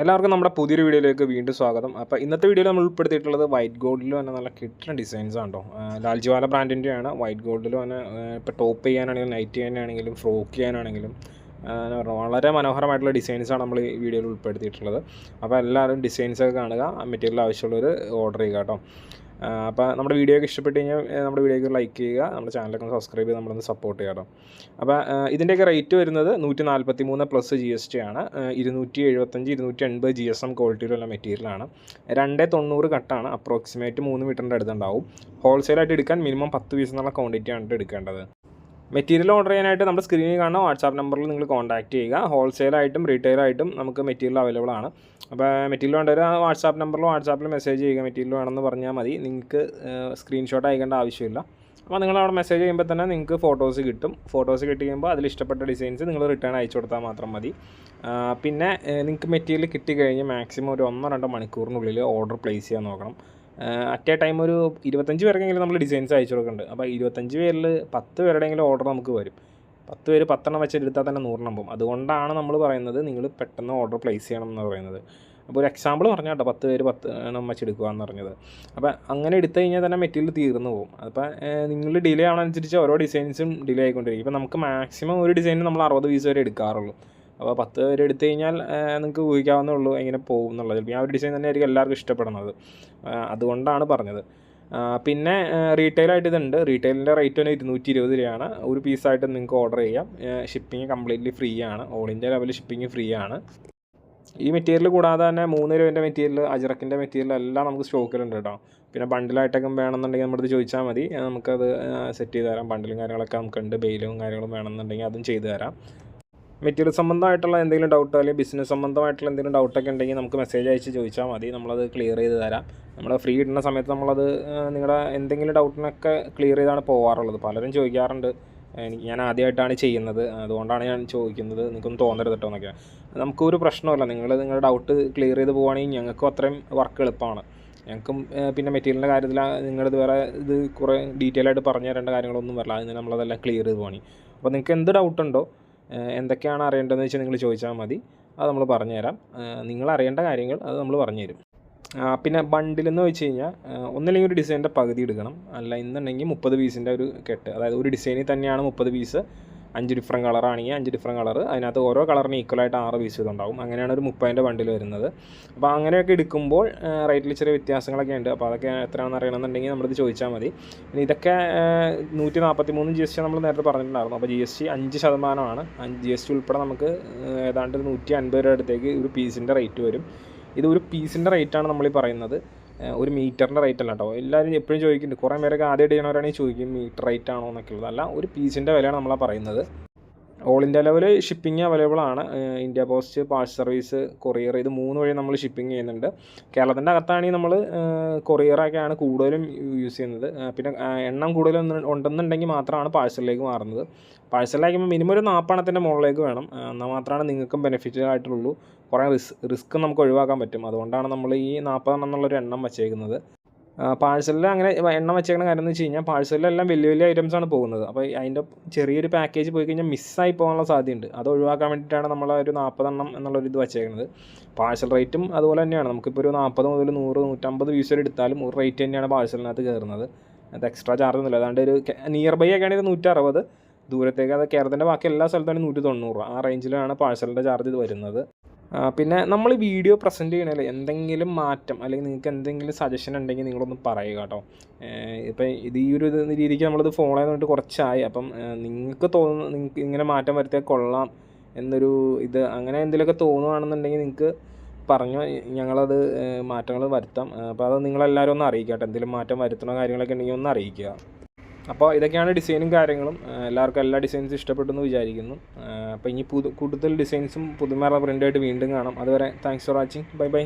എല്ലാവർക്കും നമ്മുടെ പുതിയൊരു വീഡിയോയിലേക്ക് വീണ്ടും സ്വാഗതം. അപ്പോൾ ഇന്നത്തെ വീഡിയോയിൽ നമ്മൾ ഉൾപ്പെടുത്തിയിട്ടുള്ളത് വൈറ്റ് ഗോൾഡിൽ തന്നെ നല്ല കിട്ടുന്ന ഡിസൈൻസ് ആണോ. ലാൽജിവാല ബ്രാൻഡിൻ്റെയാണ്. വൈറ്റ് ഗോൾഡിൽ തന്നെ ഇപ്പോൾ ടോപ്പ് ചെയ്യാനാണെങ്കിലും നൈറ്റ് ചെയ്യാനാണെങ്കിലും ഫ്രോക്ക് ചെയ്യാനാണെങ്കിലും വളരെ മനോഹരമായിട്ടുള്ള ഡിസൈൻസാണ് നമ്മൾ ഈ വീഡിയോയിൽ ഉൾപ്പെടുത്തിയിട്ടുള്ളത്. അപ്പോൾ എല്ലാവരും ഡിസൈൻസൊക്കെ കാണുക, മെറ്റീരിയൽ ആവശ്യമുള്ളവർ ഓർഡർ ചെയ്യുക കേട്ടോ. അപ്പോൾ നമ്മുടെ വീഡിയോ ഒക്കെ ഇഷ്ടപ്പെട്ട് കഴിഞ്ഞാൽ നമ്മുടെ വീഡിയോക്ക് ലൈക്ക് ചെയ്യുക, നമ്മുടെ ചാനലൊക്കെ ഒന്ന് സബ്സ്ക്രൈബ് ചെയ്ത് നമ്മളൊന്ന് സപ്പോർട്ട് ചെയ്യാം കേട്ടോ. അപ്പോൾ ഇതിൻ്റെയൊക്കെ റേറ്റ് വരുന്നത് 143 പ്ലസ് GST ആണ്. 275 280 GSM ക്വാളിറ്റിയിലുള്ള മെറ്റീരിയലാണ്. 290 കട്ടാണ്. അപ്രോക്സിമേറ്റ് 3 മീറ്ററിൻ്റെ അടുത്തുണ്ടാവും. ഹോൾസെയിലായിട്ട് എടുക്കാൻ മിനിമം 10 പീസ് എന്നുള്ള ക്വാണ്ടിറ്റിയാണ് എടുക്കേണ്ടത്. മെറ്റീരിയൽ ഓർഡർ ചെയ്യാനായിട്ട് നമ്മുടെ സ്ക്രീനിൽ കാണുന്ന വാട്സാപ്പ് നമ്പറിൽ നിങ്ങൾ കോൺടാക്റ്റ് ചെയ്യുക. ഹോൾസെയിലായിട്ടും റീറ്റെയിലായിട്ടും നമുക്ക് മെറ്റീരിയൽ അവൈലബിൾ ആണ്. അപ്പോൾ മെറ്റീരിയൽ വേണ്ടവർ വാട്സാപ്പിൽ മെസ്സേജ് ചെയ്യുക. മെറ്റീരിയൽ വേണമെന്ന് പറഞ്ഞാൽ മതി. നിങ്ങൾക്ക് സ്ക്രീൻഷോട്ട് അയക്കേണ്ട ആവശ്യമില്ല. അപ്പോൾ നിങ്ങളവിടെ മെസ്സേജ് ചെയ്യുമ്പോൾ തന്നെ നിങ്ങൾക്ക് ഫോട്ടോസ് കിട്ടും. ഫോട്ടോസ് കിട്ടി കഴിയുമ്പോൾ അതിൽ ഇഷ്ടപ്പെട്ട ഡിസൈൻസ് നിങ്ങൾ റിട്ടേൺ അയച്ചു കൊടുത്താൽ മാത്രം മതി. പിന്നെ നിങ്ങൾക്ക് മെറ്റീരിയൽ കിട്ടിക്കഴിഞ്ഞ് മാക്സിമം ഒരു 1-2 മണിക്കൂറിനുള്ളിൽ ഓർഡർ പ്ലേസ് ചെയ്യാൻ നോക്കണം. അറ്റ് എ ടൈം ഒരു 25 പേർക്കെങ്കിലും നമ്മൾ ഡിസൈൻസ് അയച്ചു കൊടുക്കുന്നുണ്ട്. അപ്പോൾ 25 പേരിൽ 10 പേരുടെയെങ്കിലും ഓർഡർ നമുക്ക് വരും. 10 പേര് 10 വെച്ചെടുത്താൽ തന്നെ 100 പോകും. അതുകൊണ്ടാണ് നമ്മൾ പറയുന്നത് നിങ്ങൾ പെട്ടെന്ന് ഓർഡർ പ്ലേസ് ചെയ്യണം എന്ന് പറയുന്നത്. അപ്പോൾ ഒരു എക്സാമ്പിൾ പറഞ്ഞാൽ കേട്ടോ, 10 പേര് 10 വെച്ചെടുക്കുക എന്ന് പറഞ്ഞത്. അപ്പോൾ അങ്ങനെ എടുത്തു കഴിഞ്ഞാൽ തന്നെ മെറ്റീരിയൽ തീർന്നു പോകും. അപ്പോൾ നിങ്ങൾ ഡിലേ ആവുന്നതനുസരിച്ച് ഓരോ ഡിസൈൻസും ഡിലേ ആയിക്കൊണ്ടിരിക്കും. ഇപ്പോൾ നമുക്ക് മാക്സിമം ഒരു ഡിസൈനിന് നമ്മൾ 60 പീസ് വരെ എടുക്കാറുള്ളൂ. അപ്പോൾ 10 പേര് എടുത്തു കഴിഞ്ഞാൽ നിങ്ങൾക്ക് ഊഹിക്കാവുന്നേ ഉള്ളൂ എങ്ങനെ പോകും എന്നുള്ളത്. ചിലപ്പോൾ ആ ഒരു ഡിസൈൻ തന്നെ ആയിരിക്കും എല്ലാവർക്കും ഇഷ്ടപ്പെടുന്നത്. അതുകൊണ്ടാണ് പറഞ്ഞത്. പിന്നെ റീറ്റെയിലായിട്ട് ഇതുണ്ട്. റീറ്റെയിലിൻ്റെ റേറ്റ് തന്നെ 220 രൂപയാണ്. ഒരു പീസായിട്ട് നിങ്ങൾക്ക് ഓർഡർ ചെയ്യാം. ഷിപ്പിംഗ് കംപ്ലീറ്റ്ലി ഫ്രീ ആണ്. All India level shipping free ആണ്. ഈ മെറ്റീരിയൽ കൂടാതെ തന്നെ 3 രൂപേൻ്റെ മെറ്റീരിയൽ, അജറക്കിൻ്റെ മെറ്റീരിയൽ എല്ലാം നമുക്ക് സ്റ്റോക്കിലുണ്ട് കേട്ടോ. പിന്നെ ബണ്ടിലായിട്ടൊക്കെ വേണമെന്നുണ്ടെങ്കിൽ നമ്മുടെ അടുത്ത് ചോദിച്ചാൽ മതി, നമുക്കത് സെറ്റ് ചെയ്ത് തരാം. ബണ്ടിലും കാര്യങ്ങളൊക്കെ നമുക്കുണ്ട്. ബെയിലും കാര്യങ്ങളും വേണമെന്നുണ്ടെങ്കിൽ അതും ചെയ്തു തരാം. മെറ്റീരിയൽ സംബന്ധമായിട്ടുള്ള എന്തെങ്കിലും ഡൗട്ടോ അല്ലെങ്കിൽ ബിസിനസ് സംബന്ധമായിട്ടുള്ള എന്തെങ്കിലും ഡൗട്ടൊക്കെ ഉണ്ടെങ്കിൽ നമുക്ക് മെസ്സേജ് അയച്ച് ചോദിച്ചാൽ മതി. നമ്മളത് ക്ലിയർ ചെയ്ത് തരാം. നമ്മൾ ഫ്രീ ഇടുന്ന സമയത്ത് നമ്മളത് നിങ്ങളുടെ എന്തെങ്കിലും ഡൗട്ടിനൊക്കെ ക്ലിയർ ചെയ്താണ് പോകാറുള്ളത്. പലരും ചോദിക്കാറുണ്ട്, ഞാൻ ആദ്യമായിട്ടാണ് ചെയ്യുന്നത്, അതുകൊണ്ടാണ് ഞാൻ ചോദിക്കുന്നത്, നിങ്ങൾക്കൊന്നും തോന്നരുത് കേട്ടോ എന്നൊക്കെ. നമുക്കൊരു പ്രശ്നമല്ല. നിങ്ങളുടെ ഡൗട്ട് ക്ലിയർ ചെയ്ത് പോവുകയാണെങ്കിൽ ഞങ്ങൾക്കും അത്രയും വർക്ക് എളുപ്പമാണ്. ഞങ്ങൾക്കും പിന്നെ മെറ്റീരിയലിൻ്റെ കാര്യത്തിൽ നിങ്ങളിത് വേറെ ഇത് കുറേ ഡീറ്റെയിൽ ആയിട്ട് പറഞ്ഞു തരേണ്ട കാര്യങ്ങളൊന്നും വരില്ല. അതിന് നമ്മളതെല്ലാം ക്ലിയർ ചെയ്ത് പോകണം. അപ്പോൾ നിങ്ങൾക്ക് എന്ത് ഡൗട്ടുണ്ടോ, എന്തൊക്കെയാണ് അറിയേണ്ടതെന്ന് വെച്ചാൽ നിങ്ങൾ ചോദിച്ചാൽ മതി. അത് നമ്മൾ പറഞ്ഞുതരാം. നിങ്ങൾ അറിയേണ്ട കാര്യങ്ങൾ അത് നമ്മൾ പറഞ്ഞുതരും. പിന്നെ ബണ്ടിലെന്ന് വെച്ച് കഴിഞ്ഞാൽ ഒന്നില്ലെങ്കിൽ ഒരു ഡിസൈനിൻ്റെ പകുതി എടുക്കണം, അല്ല എന്നുണ്ടെങ്കിൽ 30 പീസിൻ്റെ ഒരു കെട്ട്. അതായത് ഒരു ഡിസൈനിൽ തന്നെയാണ് 30 പീസ്. 5 ഡിഫറെൻറ്റ് കളറാണെങ്കിൽ 5 ഡിഫറെൻറ്റ് കളർ, അതിനകത്ത് ഓരോ കളറിന് ഈക്വലായിട്ട് 6 പീസ് ഇതുണ്ടാവും. അങ്ങനെയാണ് ഒരു 30ൻ്റെ ബണ്ടിൽ വരുന്നത്. അപ്പോൾ അങ്ങനെയൊക്കെ എടുക്കുമ്പോൾ റേറ്റിൽ ചെറിയ വ്യത്യാസങ്ങളൊക്കെ ഉണ്ട്. അപ്പോൾ അതൊക്കെ എത്രയാണെന്ന് അറിയണമെന്നുണ്ടെങ്കിൽ നമ്മളിത് ചോദിച്ചാൽ മതി. പിന്നെ ഇതൊക്കെ 143 GST നമ്മൾ നേരത്തെ പറഞ്ഞിട്ടുണ്ടായിരുന്നു. അപ്പോൾ GST 5% 5 GST ഉൾപ്പെടെ നമുക്ക് ഏതാണ്ട് 150 രൂപ അടുത്തേക്ക് ഒരു പീസിൻ്റെ റേറ്റ് വരും. ഇത് ഒരു പീസിൻ്റെ റേറ്റാണ് നമ്മളീ പറയുന്നത്, ഒരു മീറ്ററിൻ്റെ റേറ്റ് അല്ല കേട്ടോ. എല്ലാവരും എപ്പോഴും ചോദിക്കുന്നുണ്ട്, കുറേ പേരൊക്കെ ആദ്യമായിട്ട് ചെയ്യണവരാണെങ്കിൽ ചോദിക്കും മീറ്റർ റേറ്റ് ആണോ എന്നൊക്കെ ഉള്ളത്. അല്ല, ഒരു പീസിൻ്റെ വിലയാണ് നമ്മളാ പറയുന്നത്. All India level shipping available ആണ്. India post, parcel service, courier, ഇത് 3 വഴി നമ്മൾ ഷിപ്പിംഗ് ചെയ്യുന്നുണ്ട്. കേരളത്തിൻ്റെ അകത്താണെങ്കിൽ നമ്മൾ കൊറിയറൊക്കെയാണ് കൂടുതലും യൂസ് ചെയ്യുന്നത്. പിന്നെ എണ്ണം കൂടുതലും ഉണ്ടെന്നുണ്ടെങ്കിൽ മാത്രമാണ് പാഴ്സലിലേക്ക് മാറുന്നത്. പാഴ്സലിലാക്കുമ്പോൾ മിനിമം ഒരു 40 എണ്ണത്തിൻ്റെ മുകളിലേക്ക് വേണം. എന്നാൽ മാത്രമാണ് നിങ്ങൾക്കും ബെനിഫിറ്റ് ആയിട്ടുള്ളൂ. കുറേ റിസ്ക് നമുക്ക് ഒഴിവാക്കാൻ പറ്റും. അതുകൊണ്ടാണ് നമ്മൾ ഈ 40 എണ്ണം എന്നുള്ളൊരു എണ്ണം വച്ചേക്കുന്നത്. പാഴ്സലിൽ അങ്ങനെ എണ്ണം വെച്ചേക്കുന്ന കാര്യം എന്ന് വെച്ച് കഴിഞ്ഞാൽ പാഴ്സലിലെല്ലാം വലിയ വലിയ ഐറ്റംസാണ് പോകുന്നത്. അപ്പോൾ അതിൻ്റെ ചെറിയൊരു പാക്കേജ് പോയി കഴിഞ്ഞാൽ മിസ്സായി പോകാനുള്ള സാധ്യതയുണ്ട്. അത് ഒഴിവാക്കാൻ വേണ്ടിയിട്ടാണ് നമ്മൾ ഒരു 40 എണ്ണം എന്നുള്ളൊരു ഇത് വെച്ചേക്കുന്നത്. പാഴ്സൽ റേറ്റും അതുപോലെ തന്നെയാണ്. നമുക്കിപ്പോൾ ഒരു 40 മുതൽ 100 150 പീസ് എടുത്താലും ഒരു റേറ്റ് തന്നെയാണ് പാഴ്സലിനകത്ത് കയറുന്നത്. അത് എക്സ്ട്രാ ചാർജ് ഒന്നുമില്ല. അതാണ്ട് ഒരു നിയർ ബൈ ഒക്കെ ആണെങ്കിൽ 160, ദൂരത്തേക്ക് അത് കേരളത്തിൻ്റെ ബാക്കി എല്ലാ സ്ഥലത്താണ് 190. ആ റേഞ്ചിലാണ് പാഴ്സലിൻ്റെ ചാർജ് ഇത് വരുന്നത്. പിന്നെ നമ്മൾ വീഡിയോ പ്രസൻറ്റ് ചെയ്യണതിൽ എന്തെങ്കിലും മാറ്റം അല്ലെങ്കിൽ നിങ്ങൾക്ക് എന്തെങ്കിലും സജഷൻ ഉണ്ടെങ്കിൽ നിങ്ങളൊന്ന് പറയുക കേട്ടോ. ഇപ്പം ഇത് ഈ ഒരു രീതിക്ക് നമ്മളിത് ഫോളോ ചെയ്തുകൊണ്ട് കുറച്ചായി. അപ്പം നിങ്ങൾക്ക് നിങ്ങൾക്ക് ഇങ്ങനെ മാറ്റം വരുത്തിയാൽ കൊള്ളാം എന്നൊരു ഇത് അങ്ങനെ എന്തെങ്കിലുമൊക്കെ തോന്നുകയാണെന്നുണ്ടെങ്കിൽ നിങ്ങൾക്ക് പറഞ്ഞോ, ഞങ്ങളത് മാറ്റങ്ങൾ വരുത്താം. അപ്പോൾ അത് നിങ്ങളെല്ലാവരും ഒന്ന് അറിയിക്കുക കേട്ടോ. എന്തെങ്കിലും മാറ്റം വരുത്തുന്ന കാര്യങ്ങളൊക്കെ ഉണ്ടെങ്കിൽ ഒന്ന് അറിയിക്കുക. അപ്പോൾ ഇതൊക്കെയാണ് ഡിസൈനും കാര്യങ്ങളും. എല്ലാവർക്കും എല്ലാ ഡിസൈൻസും ഇഷ്ടപ്പെട്ടെന്ന് വിചാരിക്കുന്നു. അപ്പോൾ ഇനി കൂടുതൽ ഡിസൈൻസും പുതുമയുള്ള പ്രിൻ്റായിട്ട് വീണ്ടും കാണാം. അതുവരെ thanks for watching. Bye bye.